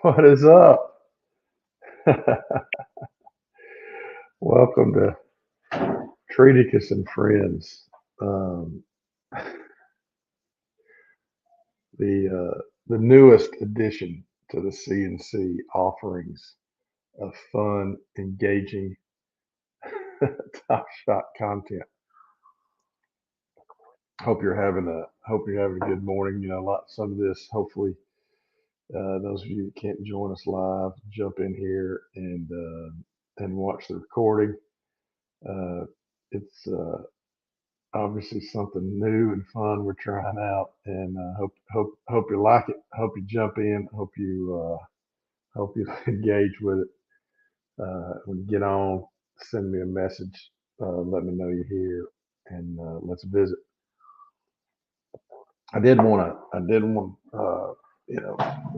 What is up? Welcome to Treaticus and Friends, um, the newest addition to the CNC offerings of fun, engaging top shot content. Hope you're having a good morning. Some of this. Hopefully, those of you that can't join us live, jump in here and watch the recording. Uh, it's obviously something new and fun we're trying out, and hope you like it. Hope you jump in. Hope you engage with it. When you get on, send me a message. Let me know you're here, and let's visit. I did want to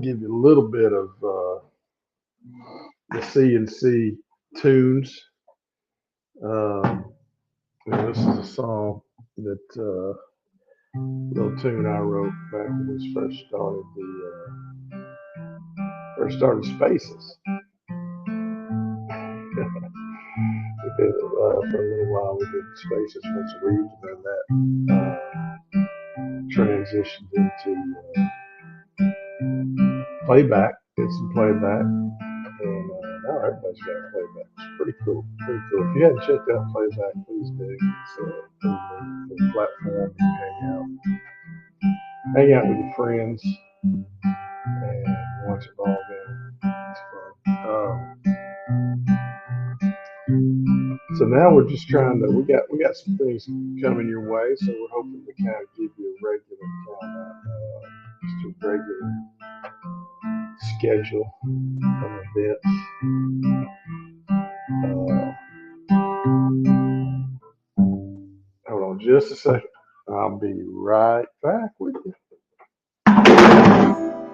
give you a little bit of the CNC tunes. Um, this is a song that little tune I wrote back when we first started Spaces. We did for a little while. We did Spaces once a week, and then that transitioned into playback. Did some playback, and now everybody's got a playback. It's pretty cool. Pretty cool. If you haven't checked out playback, please do. It's a pretty platform. You can hang out with your friends and watch a ball game. It's fun. So now we're just trying to we got some things coming your way, so we're hoping to kind of give you a regular just a regular schedule of events. Uh, Hold on just a second. I'll be right back with you.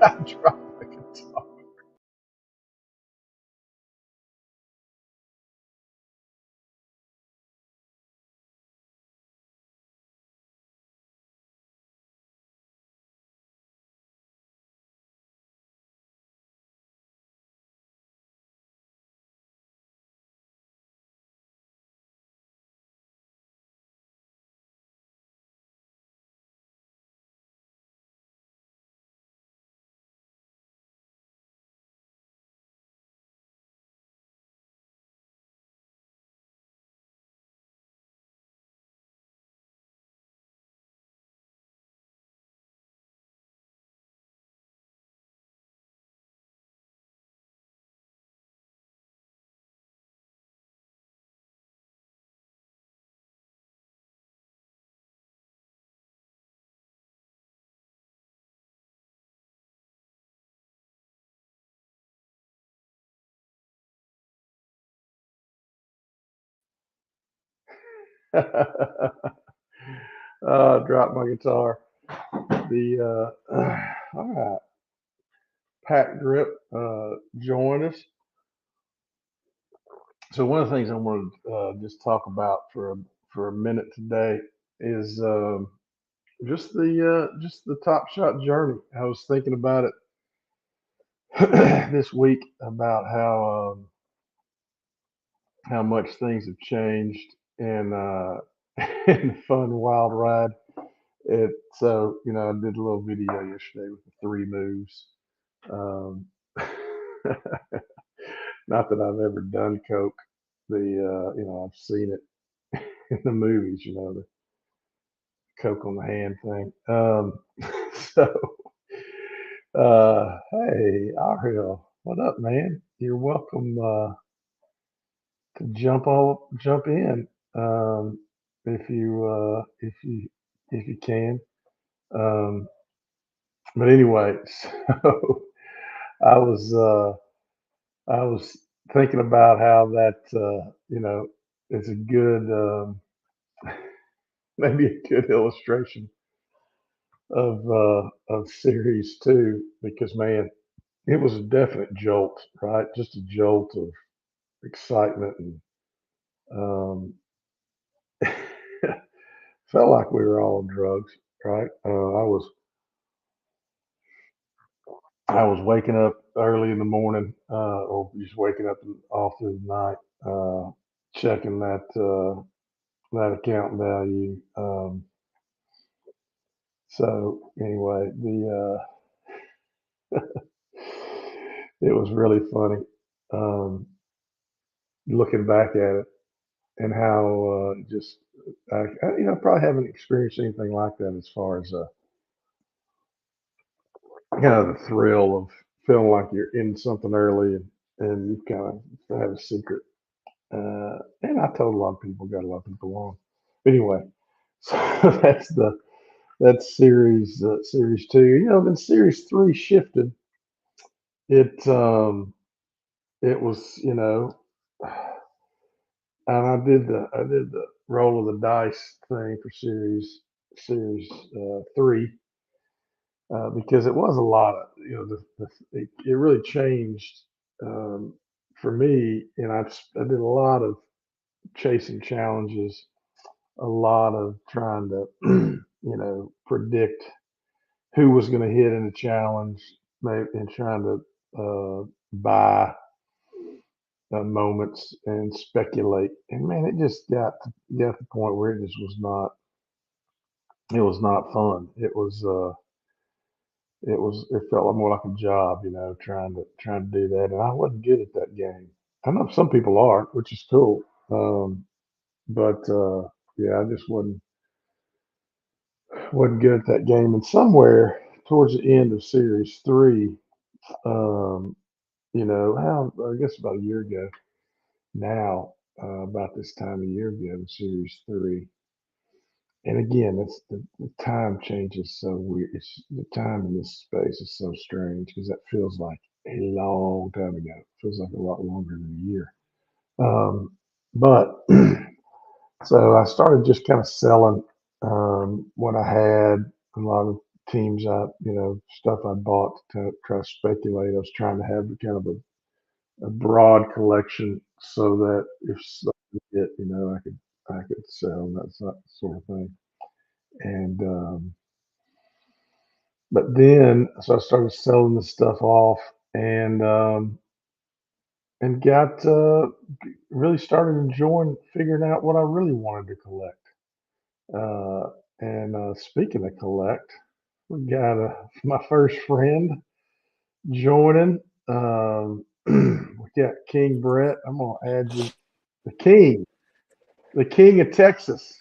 I dropped the guitar. Dropped my guitar. All right, Pat Grip joined us. So one of the things I wanted to just talk about for a minute today is just the Top Shot journey. I was thinking about it this week about how much things have changed in in the fun wild ride. I did a little video yesterday with the three moves. Um, Not that I've ever done coke. I've seen it in the movies. The coke on the hand thing. So, hey, Ariel, what up, man? You're welcome to jump in if you can. Um, but anyway, so I was uh, I was thinking about how that it's a good maybe a good illustration of series two because man, it was a definite jolt, right? Just a jolt of excitement and um, felt like we were all on drugs, right? I was I was waking up early in the morning, or just waking up all through the night, checking that account value. So anyway, the it was really funny, um, looking back at it and how just probably haven't experienced anything like that as far as kind of the thrill of feeling like you're in something early and you kind of have a secret. And I told a lot of people, got a lot of people on. But anyway, so that's series two. Then series three shifted. It it was and I did the roll of the dice thing for series three, because it was a lot of it really changed, um, for me, and I did a lot of chasing challenges, a lot of trying to predict who was going to hit in a challenge, maybe, and trying to buy moments and speculate. And man, it just got to the point where it was not fun. It felt more like a job, trying to do that, and I wasn't good at that game. I know some people are, which is cool, but yeah, I just wasn't good at that game. And somewhere towards the end of series three, um, how I guess about a year ago now, about this time a year ago in series three. And again, it's the time changes so weird. The time in this space is so strange because that feels like a long time ago. It feels like a lot longer than a year. But so I started just kind of selling what I had, a lot of teams stuff I bought to try to speculate. I was trying to have kind of a broad collection so that if something hit, I could sell that sort of thing. And but then so I started selling the stuff off, and got really started enjoying figuring out what I really wanted to collect. And speaking of collect, we got my first friend joining. We got King Brett. I'm gonna add you, the king of Texas.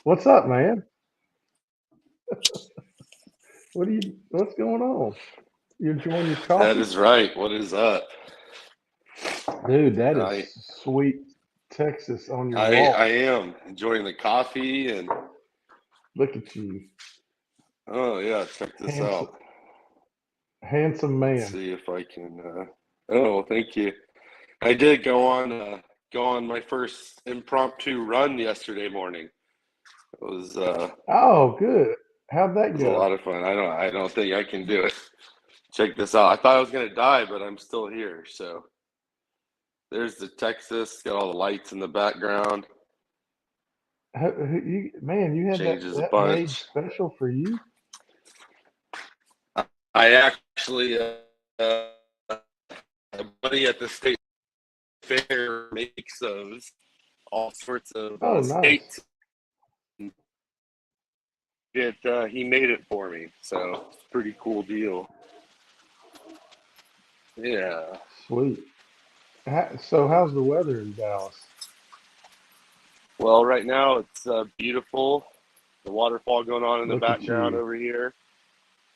What's up, man? What's going on? You enjoying your That coffee? is right. What is up? Dude, that is I sweet Texas on your I wall. am enjoying the coffee and Look at you. oh yeah, check this Handsome, out. handsome Let's man. see if I can. Oh, thank you. I did go on my first impromptu run yesterday morning. It Oh, good. How'd that was a go? lot of fun. I don't think I can do it. Check this out. I thought I was gonna die, but I'm still here. So there's the Texas. Got all the lights in the background. Man, you had that Changes a that made bunch. special for you? I actually a buddy at the state fair makes those all sorts of Oh, nice. skates. He made it for me, so pretty cool deal. Yeah. Sweet. So, how's the weather in Dallas? Well, right now it's beautiful. The waterfall going on in the Look at background you. over here.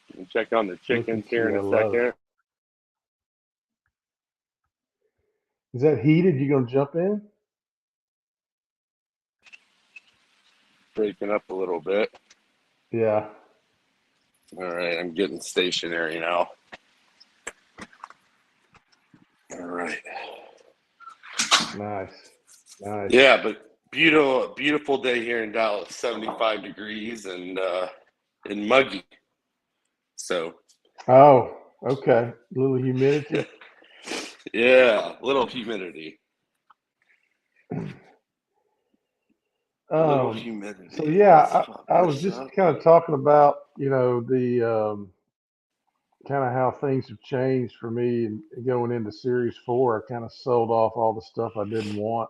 You can check on the Look chickens at here you. in I a love it. second. Is that heated? You gonna jump in? Breaking up a little bit. Yeah. All right, I'm getting stationary now. All right. Nice. Nice. Yeah, but beautiful day here in Dallas. 75 degrees and muggy. So Oh, okay. A little humidity. yeah, little humidity. Little Um, so humidity. yeah, Let's pop I was this just up. kind of talking about, the kind of how things have changed for me and going into Series 4. I kind of sold off all the stuff I didn't want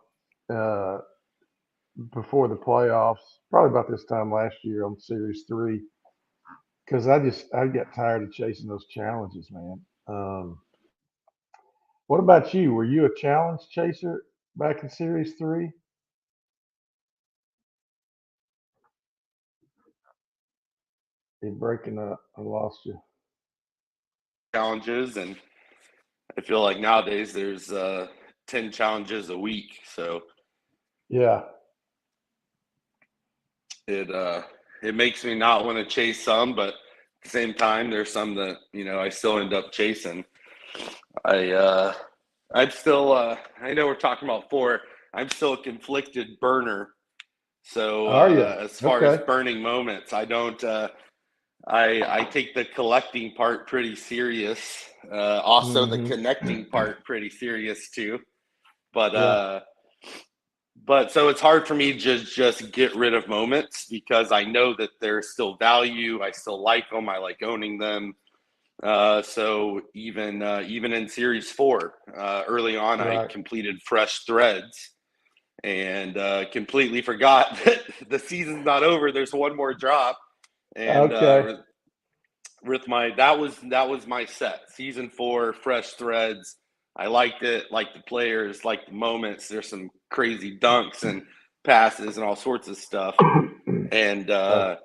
uh, before the playoffs, probably about this time last year on Series 3, because I got tired of chasing those challenges, man. What about you? Were you a challenge chaser back in Series 3? You're breaking up. I lost you. Challenges, and I feel like nowadays there's 10 challenges a week, so Yeah. it makes me not want to chase some, but at the same time, there's some that I still end up chasing. I'm still I know we're talking about 4. I'm still a conflicted burner. So Are you? as far as Okay. burning moments, I don't. I take the collecting part pretty serious. Also, the Mm-hmm. connecting part pretty serious too. But Yeah. uh, but so it's hard for me to just get rid of moments because I know that there's still value. I still like them. I like owning them. So even in Series 4, early on, I Right. completed fresh threads and completely forgot that the season's not over. There's one more drop, and Okay. with my that was my set. Season 4, fresh threads. I liked it, liked the players, liked the moments. There's some crazy dunks and passes and all sorts of stuff. And Right.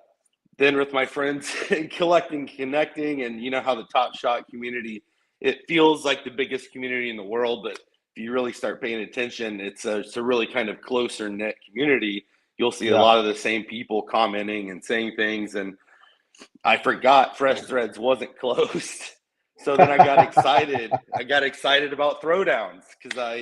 then with my friends collecting, connecting, and you know how the Top Shot community, it feels like the biggest community in the world, but if you really start paying attention, it's a really kind of closer knit community. You'll see a Yeah. lot of the same people commenting and saying things, and I forgot Fresh Threads wasn't closed. So then I got excited. I got excited about throwdowns because I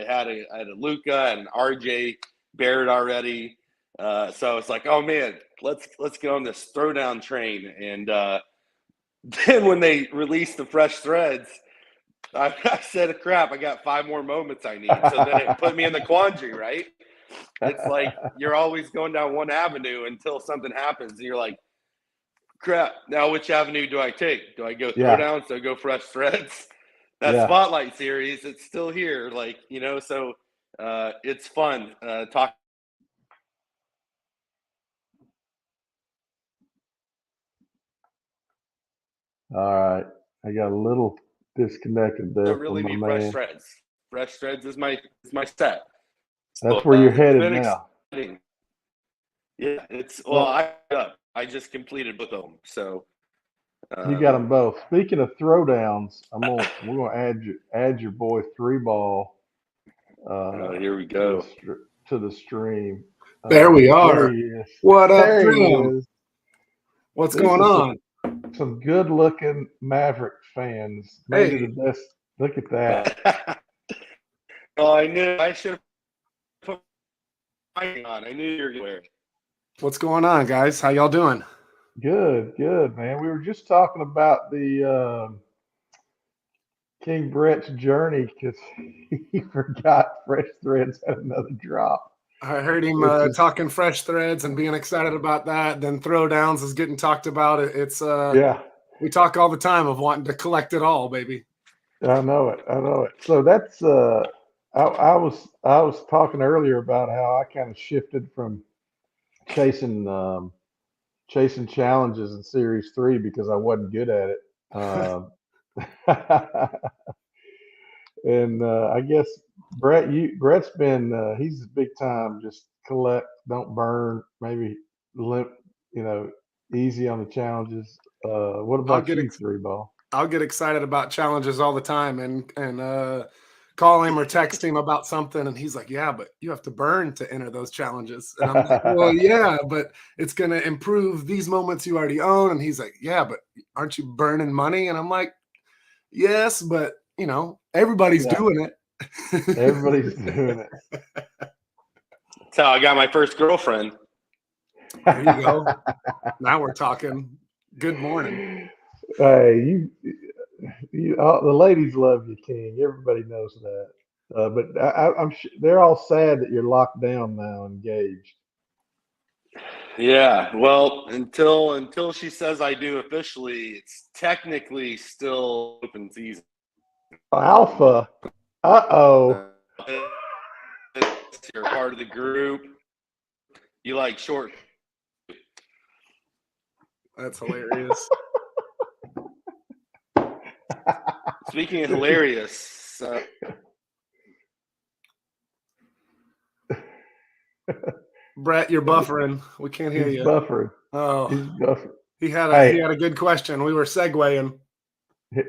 had a Luca and RJ Barrett already. So I was like, oh man, let's get on this throwdown train. And then when they released the Fresh Threads, I said, crap, I got 5 more moments I need. So then it put me in the quandary, right? It's like you're always going down one avenue until something happens, and you're like, crap, now which avenue do I take? Do I go Yeah. throwdowns? Do I go fresh threads? That Yeah. spotlight series, it's still here. So it's fun. Talk. All right. I got a little disconnected there from Really my be fresh man. threads. Fresh threads is my set. That's So where you're it's headed been now. exciting. Yeah, So I just completed both of them. So you got um, them both. Speaking of throwdowns, we're gonna add your boy Three Ball uh, here we to the go. to the stream. There we There are. he is. What up, There he Jim? is. What's These going are on? some good looking Maverick fans. Maybe the Hey, best. Look at that. Oh, I knew I should have put mine on. I knew you were going to wear it. what's going on, guys? How y'all doing? Good, good, man. We were just talking about the King Brett's journey because he forgot Fresh Threads had another drop, I heard him which is talking fresh threads and being excited about that. Then throwdowns is getting talked about. It's yeah. we talk all the time of wanting to collect it all, baby. I know it. I know it. So that's I was talking earlier about how I kind of shifted from chasing chasing challenges in Series 3 because I wasn't good at it. Um, and I guess Brett's been he's big time. Just collect, don't burn, maybe limp, you know, easy on the challenges. What I'll about get you, ex- Three Ball? I'll get excited about challenges all the time and call him or text him about something, and he's like, "Yeah, but you have to burn to enter those challenges." And I'm like, "Well, yeah, but it's gonna improve these moments you already own." And he's like, "Yeah, but aren't you burning money?" And I'm like, "Yes, but everybody's Yeah, doing it." everybody's doing it. That's how I got my first girlfriend. There you go. Now we're talking. Good morning. Hey, the ladies love you, King. Everybody knows that. But I'm they're all sad that you're locked down now, engaged. Yeah, well, until she says I do officially, it's technically still open season. Alpha. Uh-oh. You're part of the group. You like short. That's hilarious. Speaking of hilarious, Brett, you're buffering. We can't hear He's you. buffering. Oh, He's buffering. he had Hey. a good question. We were segueing.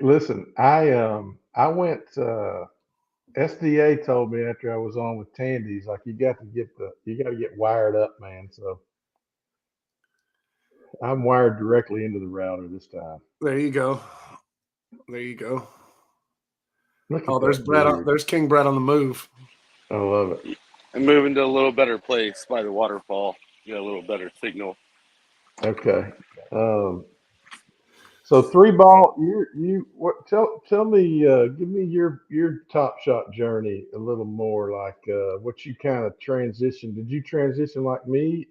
Listen, I went. SDA told me after I was on with Tandy's, like you got to get wired up, man. So I'm wired directly into the router this time. There you go. There you go. Look Oh, at there's that Brett. beard. There's King Brett on the move. I love it. I'm moving to a little better place by the waterfall. Get a little better signal. Okay. So 3-ball. What? Tell me. Give me your Top Shot journey a little more. Like what you kind of transitioned. Did you transition like me?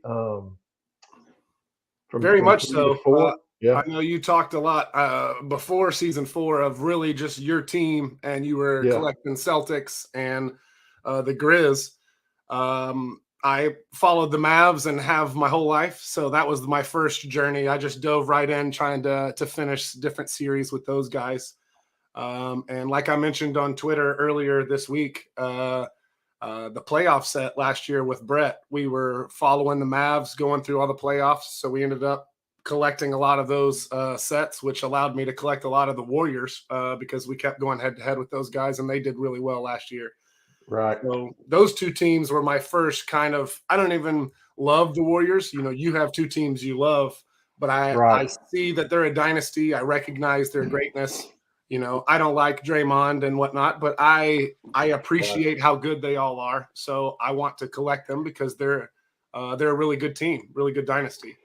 Very From much 3 to so. 4. Yeah. I know you talked a lot before season 4 of really just your team, and you were collecting Celtics and the Grizz. I followed the Mavs and have my whole life, so that was my first journey. I just dove right in trying to finish different series with those guys. And like I mentioned on Twitter earlier this week, the playoff set last year with Brett, we were following the Mavs going through all the playoffs, so we ended up collecting a lot of those sets, which allowed me to collect a lot of the Warriors because we kept going head to head with those guys, and they did really well last year. Right. So those two teams were my first kind of. I don't even love the Warriors. You know, you have two teams you love, but I see that they're a dynasty. I recognize their greatness. You know, I don't like Draymond and whatnot, but I appreciate how good they all are. So I want to collect them because they're a really good team, really good dynasty.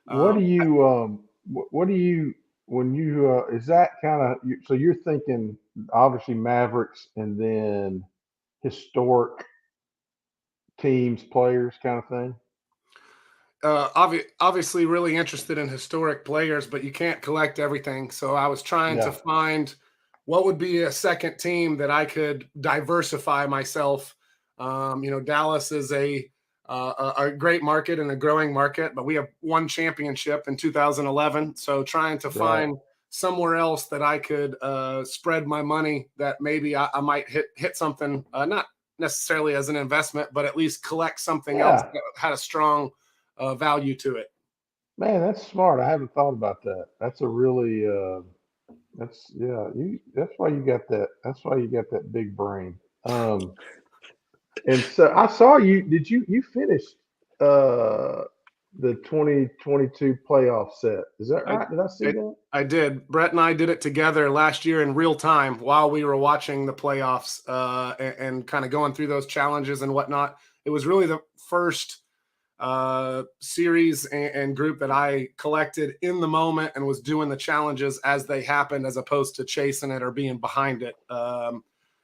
What do you when you is that kind of so you're thinking obviously Mavericks and then historic teams, players kind of thing? Obviously really interested in historic players, but you can't collect everything. So I was trying to find what would be a second team that I could diversify myself. You know, Dallas is a great market and a growing market, but we have one championship in 2011. So trying to find somewhere else that I could spread my money that maybe I might hit something, not necessarily as an investment, but at least collect something else that had a strong value to it. Man, that's smart. I haven't thought about that. That's a really that's that's why you got that. That's why you got that big brain. And so I saw you. Did you finish the 2022 playoff set? Is that right? Did I see that? I did. Brett and I did it together last year in real time while we were watching the playoffs and kind of going through those challenges and whatnot. It was really the first series and group that I collected in the moment and was doing the challenges as they happened, as opposed to chasing it or being behind it.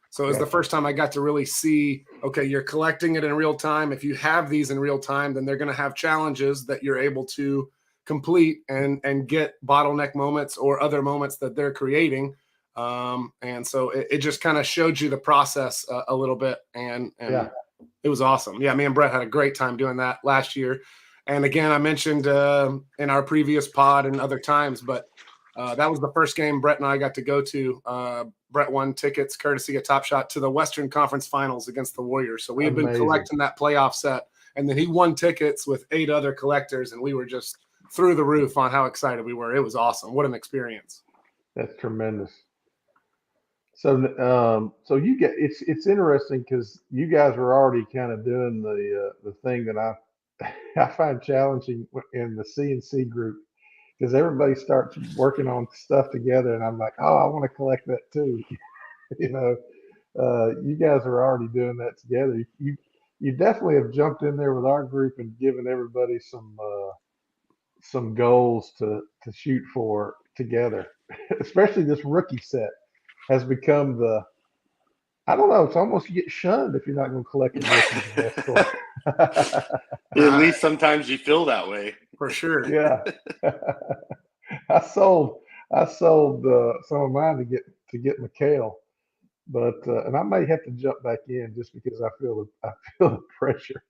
So it was the first time I got to really see, okay, you're collecting it in real time. If you have these in real time, then they're going to have challenges that you're able to complete and get bottleneck moments or other moments that they're creating. And so it just kind of showed you the process a little bit. And it was awesome. Yeah, me and Brett had a great time doing that last year. And again, I mentioned in our previous pod and other times, but that was the first game Brett and I got to go to. Brett won tickets courtesy of Top Shot to the Western Conference Finals against the Warriors. So we had been collecting that playoff set, and then he won tickets with 8 other collectors, and we were just through the roof on how excited we were. It was awesome. What an experience. That's tremendous. So, so you get it's interesting because you guys were already kind of doing the thing that I find challenging in the CNC group because everybody starts working on stuff together, and I'm like, oh, I want to collect that too. You know, you guys are already doing that together. You definitely have jumped in there with our group and given everybody some goals to shoot for together, especially this rookie set has become I don't know, it's almost you get shunned if you're not going to collect the rookies. At least sometimes you feel that way. For sure. Yeah. I sold some of mine to get McHale, but and I may have to jump back in just because I feel the pressure.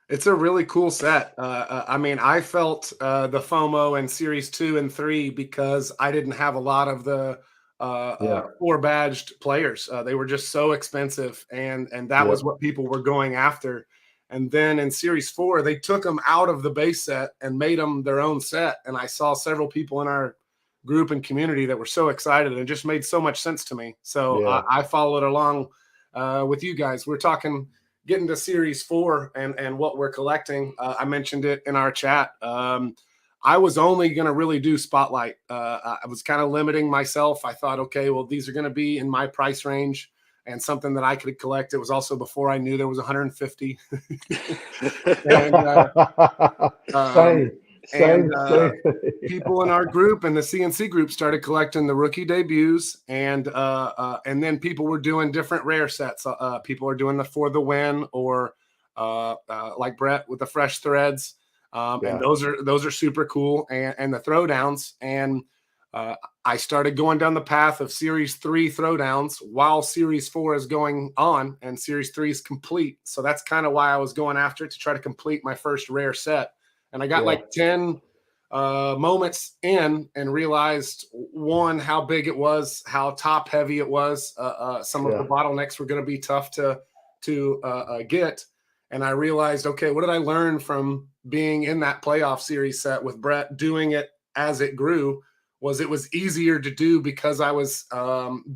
It's a really cool set. I mean, I felt the FOMO in Series 2 and 3 because I didn't have a lot of the 4 badged players. They were just so expensive, and that was what people were going after. And then in Series 4, they took them out of the base set and made them their own set. And I saw several people in our group and community that were so excited, and it just made so much sense to me. So I followed along with you guys. We're talking getting to Series 4 and what we're collecting. I mentioned it in our chat. I was only going to really do Spotlight. I was kind of limiting myself. I thought, okay, well, these are going to be in my price range and something that I could collect. It was also before I knew there was 150. Same. People in our group and the CNC group started collecting the rookie debuts, and then people were doing different rare sets. People are doing the For the Win, or like Brett with the fresh threads, and those are super cool, and the throwdowns. And I started going down the path of Series 3 throwdowns while Series 4 is going on, and Series 3 is complete. So that's kind of why I was going after it, to try to complete my first rare set. And I got like 10 moments in and realized, one, how big it was, how top heavy it was. Some of the bottlenecks were going to be tough to get. And I realized, okay, what did I learn from being in that playoff series set with Brett, doing it as it grew? Was it was easier to do because I was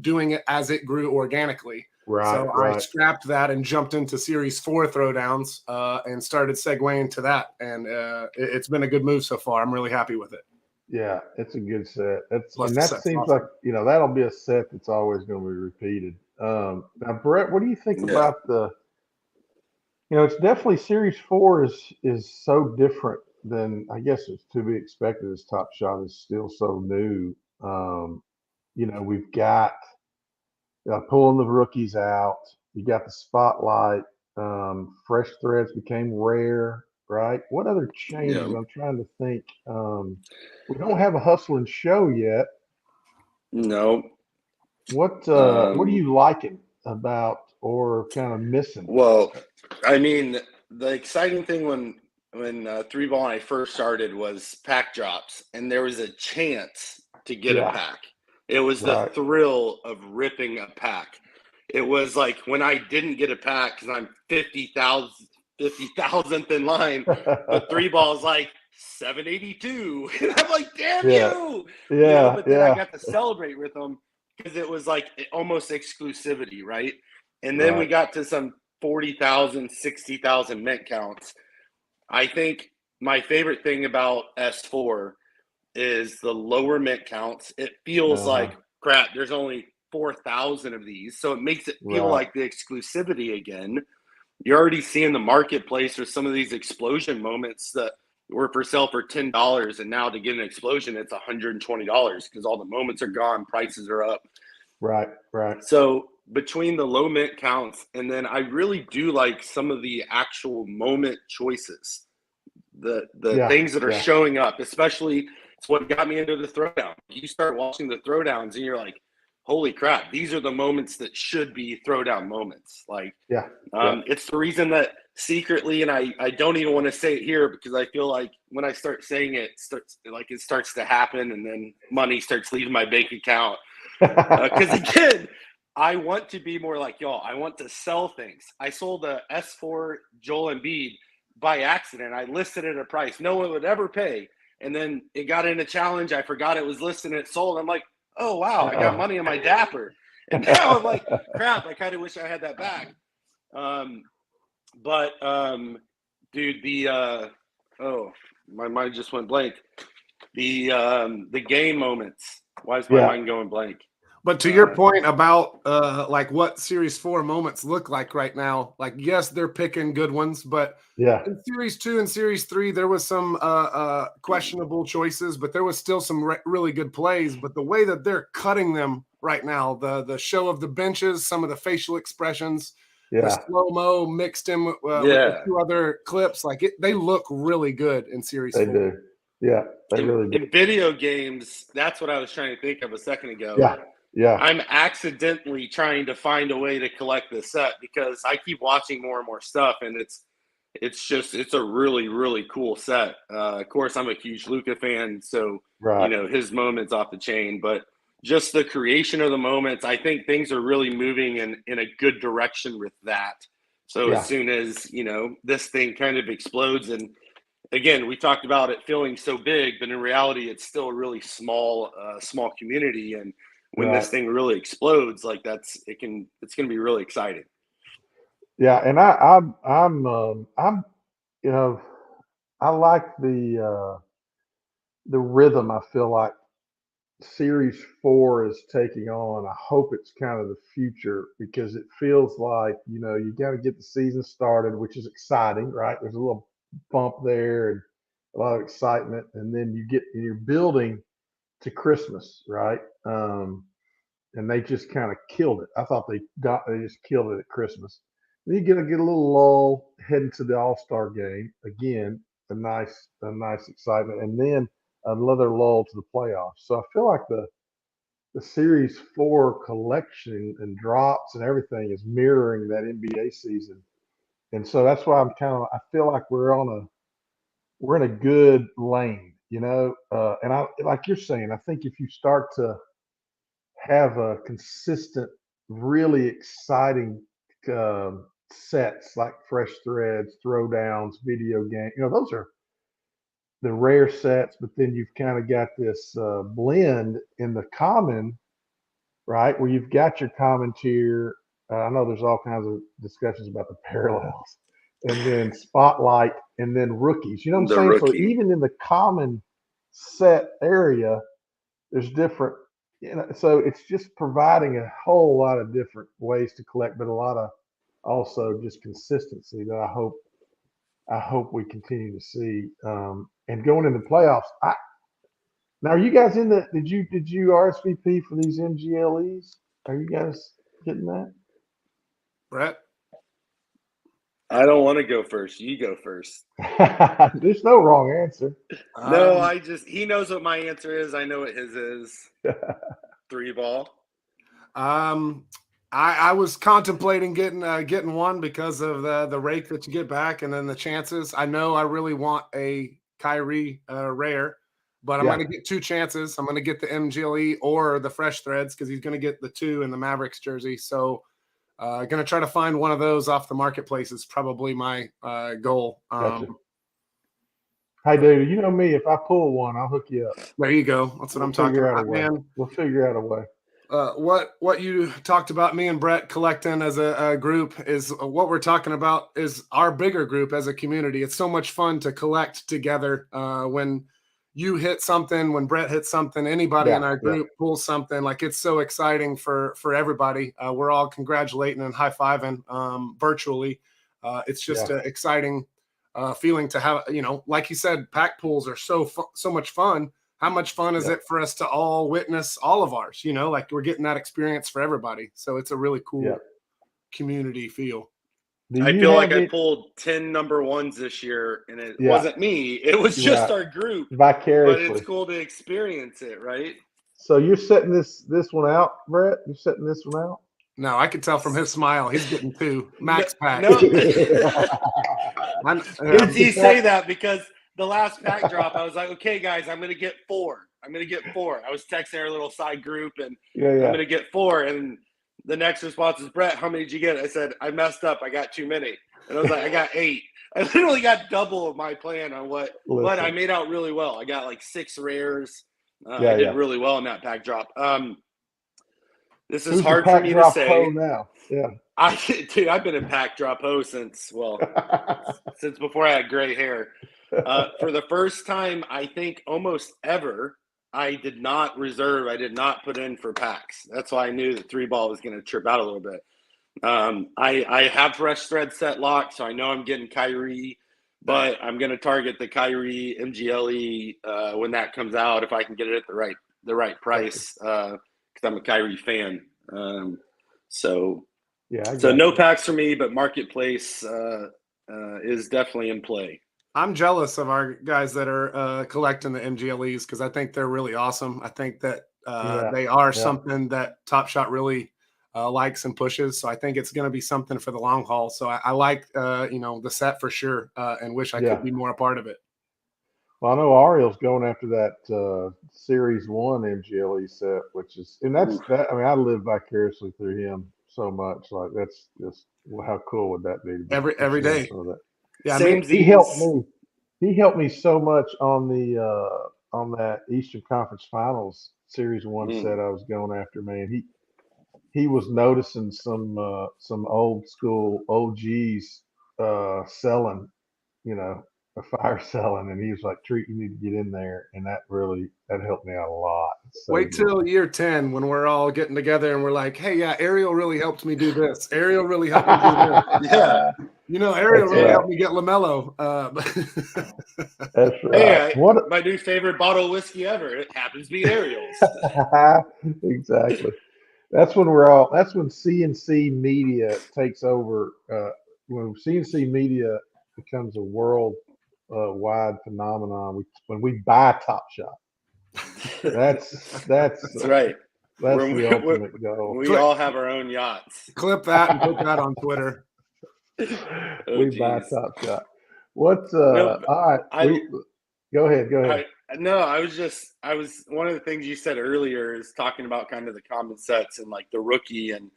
doing it as it grew organically. I scrapped that and jumped into Series 4 throwdowns and started segueing to that. And it's been a good move so far. I'm really happy with it. Yeah, it's a good set. That seems like, that'll be a set that's always going to be repeated. Now, Brett, what do you think about it's definitely Series 4 is so different than, I guess it's to be expected, as Top Shot is still so new. We've got pulling the rookies out. You got the Spotlight. Fresh threads became rare, right? What other changes? I'm trying to think. We don't have a Hustle and Show yet. No. What are you liking about or kind of missing? Well, I mean, the exciting thing when 3-ball and I first started was pack drops, and there was a chance to get a pack. It was the thrill of ripping a pack. It was like when I didn't get a pack because I'm 50,000th in line, but 3-ball's like 782. And I'm like, damn you! But then I got to celebrate with them because it was like almost exclusivity, right? And then we got to some 40,000, 60,000 mint counts. I think my favorite thing about S4 is the lower mint counts. It feels like crap. There's only 4,000 of these, so it makes it feel like the exclusivity again. You're already seeing the marketplace or some of these explosion moments that were for sale for $10, and now to get an explosion, it's $120 because all the moments are gone, prices are up. Right. So between the low mint counts, and then I really do like some of the actual moment choices, the things that are showing up, especially. It's what got me into the throwdown. You start watching the throwdowns and you're like, holy crap, these are the moments that should be throwdown moments. Like, it's the reason that secretly, and I don't even want to say it here because I feel like when I start saying it, it starts to happen, and then money starts leaving my bank account. Because again, I want to be more like y'all. I want to sell things. I sold a S4 Joel Embiid by accident. I listed it at a price no one would ever pay. And then it got in a challenge. I forgot it was listed and it sold. I'm like, oh, wow, I got money in my Dapper. And now I'm like, crap, I kind of wish I had that back. Dude, my mind just went blank. The game moments. Why is my mind going blank? But to your point about like what Series 4 moments look like right now, like, yes, they're picking good ones, but in Series 2 and Series 3, there was some questionable choices, but there was still some really good plays. But the way that they're cutting them right now, the show of the benches, some of the facial expressions, the Yeah. slow-mo mixed in with Yeah. the 2 other clips. Like they look really good in Series They 4. do. Yeah, they really do. In video games, that's what I was trying to think of a second ago. Yeah. Yeah. I'm accidentally trying to find a way to collect this set because I keep watching more and more stuff, and it's a really, really cool set. Of course, I'm a huge Luca fan, so Right. his moments off the chain, but just the creation of the moments, I think things are really moving in a good direction with that. So Yeah. as soon as this thing kind of explodes, and again, we talked about it feeling so big, but in reality, it's still a really small community, and when Right. this thing really explodes, like it's going to be really exciting. Yeah, and I'm I like the rhythm. I feel like Series 4 is taking on. I hope it's kind of the future because it feels like you got to get the season started, which is exciting, right? There's a little bump there and a lot of excitement, and then you're building to Christmas, right? And they just kind of killed it. I thought they just killed it at Christmas. Then you're gonna get a little lull heading to the All-Star game again, a nice excitement, and then another lull to the playoffs. So I feel like the Series 4 collection and drops and everything is mirroring that NBA season, and so that's why I feel like we're in a good lane, and I like you're saying. I think if you start to have a consistent, really exciting sets like Fresh Threads, Throwdowns, video game. Those are the rare sets, but then you've kind of got this blend in the common, right? Where you've got your common tier. I know there's all kinds of discussions about the parallels, and then spotlight, and then rookies. You know what I'm The saying? So rookie. even in the common set area, there's different, so it's just providing a whole lot of different ways to collect, but a lot of also just consistency that I hope we continue to see. And going into playoffs, now are you guys did you RSVP for these MGLEs? Are you guys getting that? Brett? I don't want to go first. You go first. There's no wrong answer. No, he knows what my answer is. I know what his is. 3 ball. I was contemplating getting one because of the rake that you get back and then the chances. I know I really want a Kyrie rare, but I'm going to get 2 chances. I'm going to get the MGLE or the Fresh Threads because he's going to get the 2 in the Mavericks jersey. So going to try to find one of those off the marketplace is probably my goal. Gotcha. Hey, dude, you know me. If I pull one, I'll hook you up. There you go. That's what I'm talking about, man. We'll figure out a way. What you talked about, me and Brett collecting as a group, is what we're talking about is our bigger group as a community. It's so much fun to collect together. When you hit something, when Brett hits something, anybody in our group pulls something, like it's so exciting for everybody. We're all congratulating and high-fiving virtually. It's just an exciting feeling to have, like you said, pack pulls are so much fun. How much fun is it for us to all witness all of ours? Like we're getting that experience for everybody. So it's a really cool community feel. I feel like I pulled 10 number ones this year, and it wasn't me. It was just our group. Vicariously. But it's cool to experience it, right? So you're setting this one out, Brett? You're setting this one out? No, I could tell from his smile. He's getting 2 max pack. No. He say that because the last pack drop, I was like, okay, guys, I'm going to get 4. I was texting our little side group, and I'm going to get 4. And the next response is, Brett, how many did you get? I said, I messed up. I got too many. And I was like, I got 8. I literally got double of my plan on but I made out really well. I got like 6 rares. I did really well in that pack drop. This is hard for me to say. Now? Yeah. I've been in pack drop ho since before I had gray hair. For the first time, I think almost ever, I did not put in for packs. That's why I knew that 3 ball was going to trip out a little bit. I have Fresh Thread set locked, so I know I'm getting Kyrie, but I'm going to target the Kyrie MGLE when that comes out, if I can get it at the right price, because I'm a Kyrie fan. So Yeah. I So got no you. packs for me, but marketplace is definitely in play. I'm jealous of our guys that are collecting the MGLEs because I think they're really awesome. I think that they are something that Top Shot really likes and pushes. So I think it's going to be something for the long haul. So I like, the set for sure and wish I could be more a part of it. Well, I know Ariel's going after that Series 1 MGLE set, which is, and that's that. I mean, I live vicariously through him so much. Like, that's just, well, how cool would that be to be Every day? some of that. Yeah, He helped me. He helped me so much on the on that Eastern Conference Finals Series 1 set I was going after. Man, he was noticing some old school OGs selling, a fire selling, and he was like, "Treat, you need to get in there," and that helped me out a lot. Wait till year 10 when we're all getting together and we're like, "Hey, yeah, Ariel really helped me do this. Ariel really helped me do this." Yeah. Ariel really helped me get LaMelo. That's right. Hey, my new favorite bottle of whiskey ever. It happens to be Ariel's. Exactly. That's when CNC Media takes over. When CNC Media becomes a world wide phenomenon, when we buy Top Shot. That's right. That's the ultimate goal. We all have our own yachts. Clip that and put that on Twitter. We buy Top Shot. What's all right? Go ahead. I was one of the things you said earlier is talking about kind of the common sets and like the rookie and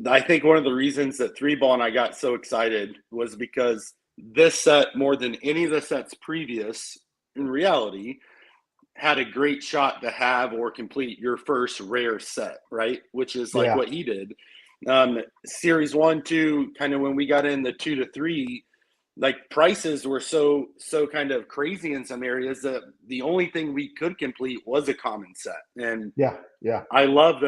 I think one of the reasons that 3-Ball and I got so excited was because this set, more than any of the sets previous, in reality, had a great shot to have or complete your first rare set, right? Which is like what he did. Series 1, 2, kind of when we got in the 2 to 3, like prices were so kind of crazy in some areas that the only thing we could complete was a common set. And I love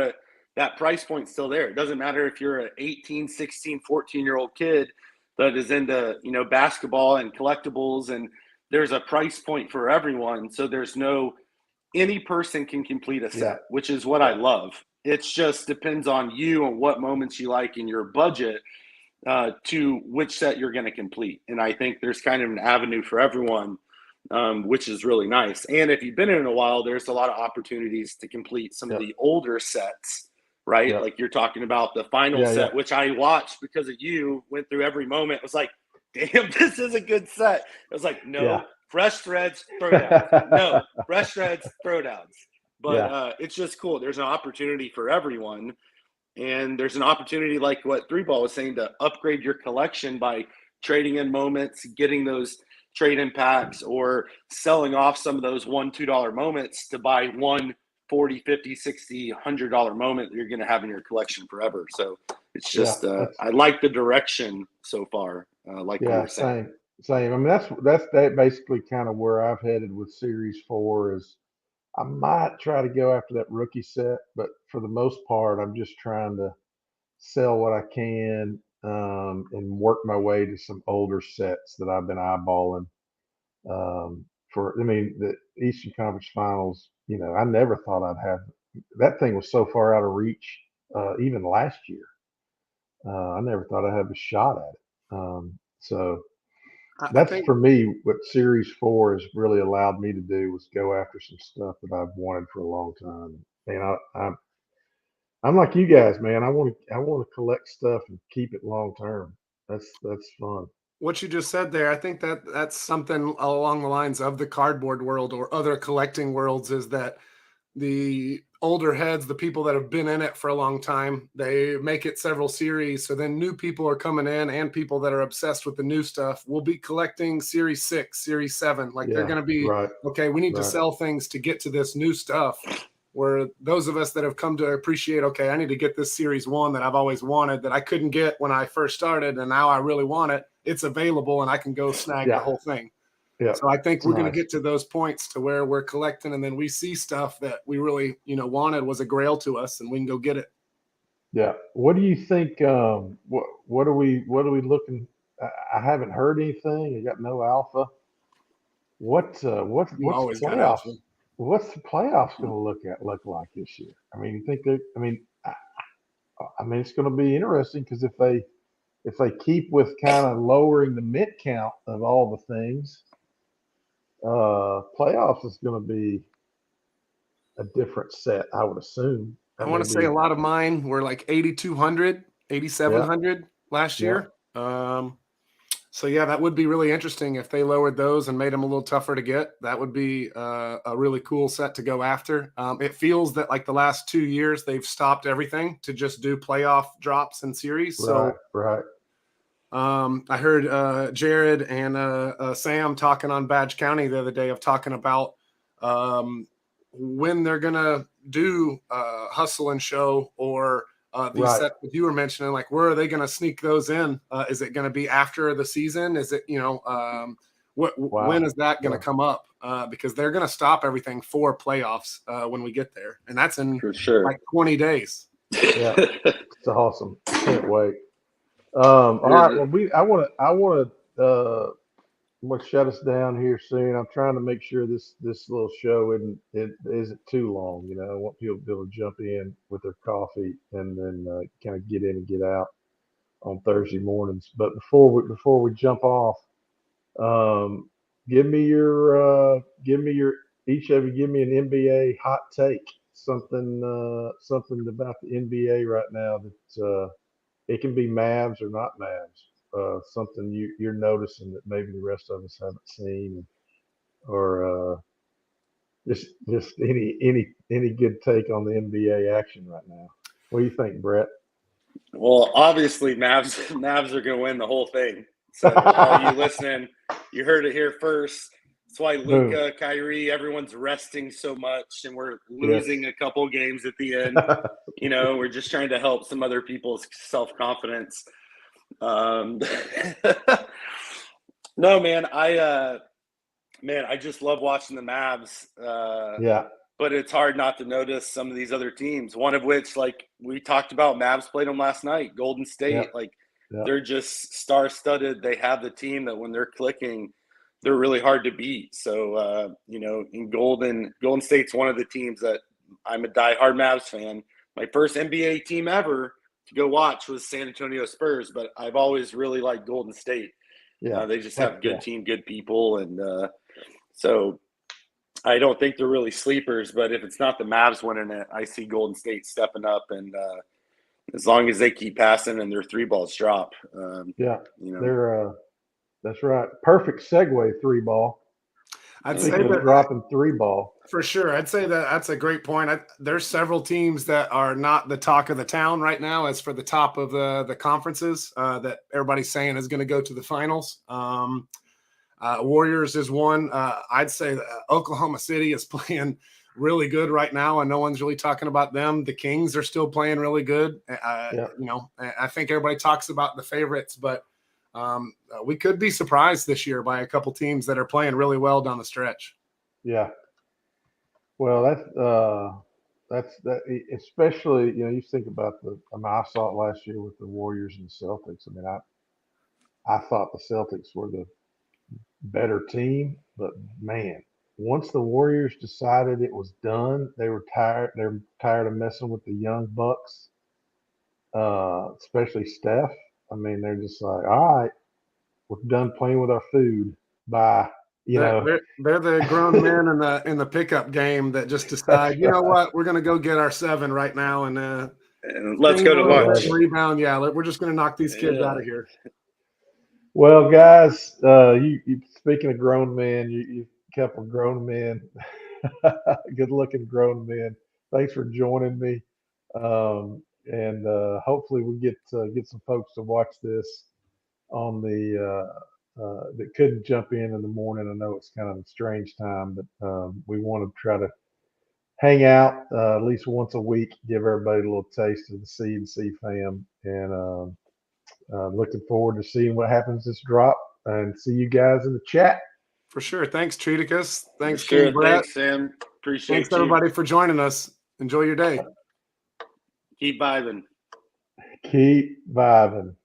that price point's still there. It doesn't matter if you're an 18, 16, 14-year-old kid that is into, basketball and collectibles, and there's a price point for everyone. So there's any person can complete a set, which is what I love. It just depends on you and what moments you like in your budget to which set you're going to complete. And I think there's kind of an avenue for everyone, which is really nice. And if you've been in a while, there's a lot of opportunities to complete some of the older sets, right? Like you're talking about the final set, which I watched because of you, went through every moment. It was like, damn, this is a good set. It was like, no, fresh threads, throwdowns. No, fresh threads, throwdowns. But it's just cool. There's an opportunity for everyone. And there's an opportunity, like what 3-Ball was saying, to upgrade your collection by trading in moments, getting those trade-in packs, or selling off some of those $1, $2 moments to buy one $40, $50, $60, $100 moment that you're going to have in your collection forever. So it's just, I like the direction so far. Like you were saying. Same. I mean, that's basically kind of where I've headed with Series 4 is I might try to go after that rookie set, but for the most part, I'm just trying to sell what I can and work my way to some older sets that I've been eyeballing. The Eastern Conference Finals, I never thought I'd have that thing was so far out of reach even last year. I never thought I'd have a shot at it. So that's for me what Series 4 has really allowed me to do was go after some stuff that I've wanted for a long time. And I'm like you guys, man. I want to collect stuff and keep it long term. That's fun. What you just said there, I think that's something along the lines of the cardboard world or other collecting worlds, is that the older heads, the people that have been in it for a long time, they make it several series. So then new people are coming in, and people that are obsessed with the new stuff will be collecting Series 6, Series 7. Like they're going to be, okay, we need to sell things to get to this new stuff. Where those of us that have come to appreciate, okay, I need to get this Series 1 that I've always wanted, that I couldn't get when I first started, and now I really want it. It's available, and I can go snag the whole thing. Yeah. So I think we're going to get to those points to where we're collecting, and then we see stuff that we really, wanted, was a grail to us, and we can go get it. Yeah. What do you think? What are we looking? I haven't heard anything. You got no alpha. What's the playoffs? What's the playoffs going to look like this year? I mean, you think I mean, it's going to be interesting because if they keep with kind of lowering the mid count of all the things, playoffs is going to be a different set, I would assume. I want to say a lot of mine were like 8,200, 8,700 last year. So yeah, that would be really interesting if they lowered those and made them a little tougher to get. That would be a really cool set to go after. It feels that like the last 2 years they've stopped everything to just do playoff drops and series. So right. I heard Jared and Sam talking on Badge County the other day of talking about when they're gonna do Hustle and Show or these sets that you were mentioning, like where are they going to sneak those in? Is it going to be after the season? Is it, when is that going to come up? Because they're going to stop everything for playoffs when we get there. And that's in for sure like 20 days. Yeah. It's awesome. Can't wait. All right. Well, I want to shut us down here soon. I'm trying to make sure this little show isn't too long. I want people to be able to jump in with their coffee and then kind of get in and get out on Thursday mornings. But before we jump off, give me each of you give me an NBA hot take. Something about the NBA right now that it can be Mavs or not Mavs. Something you're noticing that maybe the rest of us haven't seen, or just any good take on the NBA action right now. What do you think, Brett? Well, obviously, Mavs are going to win the whole thing. So, all you listening, you heard it here first. That's why Luka, Kyrie, everyone's resting so much, and we're losing a couple games at the end. We're just trying to help some other people's self-confidence. No, man, I just love watching the Mavs. But it's hard not to notice some of these other teams, one of which, like we talked about, Mavs played them last night, Golden State. They're just star-studded. They have the team that when they're clicking, they're really hard to beat. So, in Golden State's one of the teams that I'm a diehard Mavs fan. My first NBA team ever to go watch was San Antonio Spurs, but I've always really liked Golden State. They just have a good team, good people. And so I don't think they're really sleepers, but if it's not the Mavs winning it, I see Golden State stepping up. And as long as they keep passing and their three balls drop. They're that's right. Perfect segue, three ball. I'd say that dropping three ball. For sure. I'd say that's a great point. There's several teams that are not the talk of the town right now as for the top of the conferences that everybody's saying is going to go to the finals. Warriors is one. I'd say that Oklahoma City is playing really good right now, and no one's really talking about them. The Kings are still playing really good. I think everybody talks about the favorites, but we could be surprised this year by a couple teams that are playing really well down the stretch. Yeah. Well, that's especially, you think about I saw it last year with the Warriors and the Celtics. I mean, I thought the Celtics were the better team, but man, once the Warriors decided it was done, they were tired. They're tired of messing with the young bucks, especially Steph. I mean, they're just like, all right, we're done playing with our food. Bye. They're the grown men in the pickup game that just decide, you know what, we're going to go get our 7 right now and let's go to lunch. Rebound, we're just going to knock these kids out of here. Well, guys, you speaking of grown men, you couple of grown men, good-looking grown men. Thanks for joining me, and hopefully we get some folks to watch this on that couldn't jump in the morning. I know it's kind of a strange time, but we want to try to hang out at least once a week, give everybody a little taste of the C&C fam, and looking forward to seeing what happens this drop, and see you guys in the chat. For sure. Thanks, Treaticus. Thanks, King Brett. Thanks, Sam. Appreciate Thanks, everybody, for joining us. Enjoy your day. Keep vibing. Keep vibing.